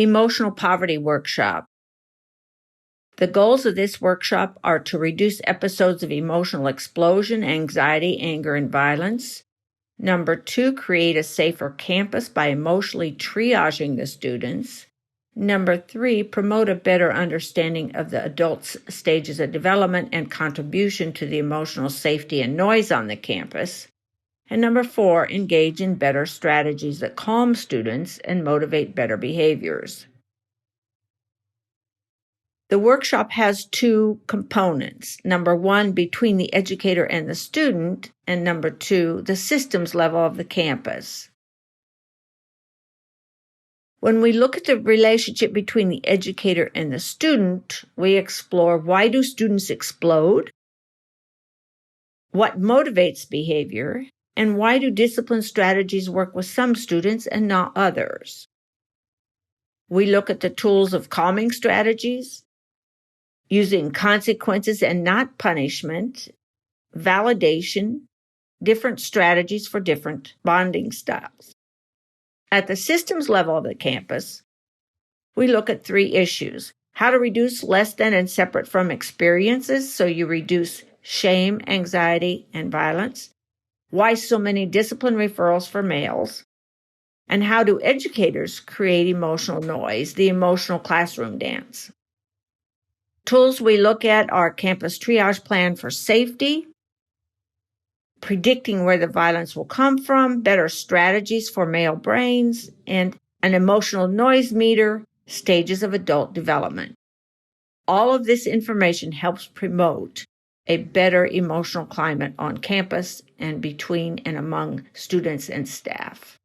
Emotional Poverty Workshop. The goals of this workshop are to reduce episodes of emotional explosion, anxiety, anger, and violence. Number 2, create a safer campus by emotionally triaging the students. Number 3, promote a better understanding of the adults' stages of development and contribution to the emotional safety and noise on the campus. And number 4, engage in better strategies that calm students and motivate better behaviors. The workshop has 2 components. Number 1, between the educator and the student, and number 2, the systems level of the campus. When we look at the relationship between the educator and the student, we explore why do students explode, what motivates behavior, and why do discipline strategies work with some students and not others. We look at the tools of calming strategies, using consequences and not punishment, validation, different strategies for different bonding styles. At the systems level of the campus, we look at 3 issues: how to reduce less than and separate from experiences so you reduce shame, anxiety, and violence, why so many discipline referrals for males, and how do educators create emotional noise, the emotional classroom dance. Tools we look at are campus triage plan for safety, predicting where the violence will come from, better strategies for male brains, and an emotional noise meter, stages of adult development. All of this information helps promote a better emotional climate on campus and between and among students and staff.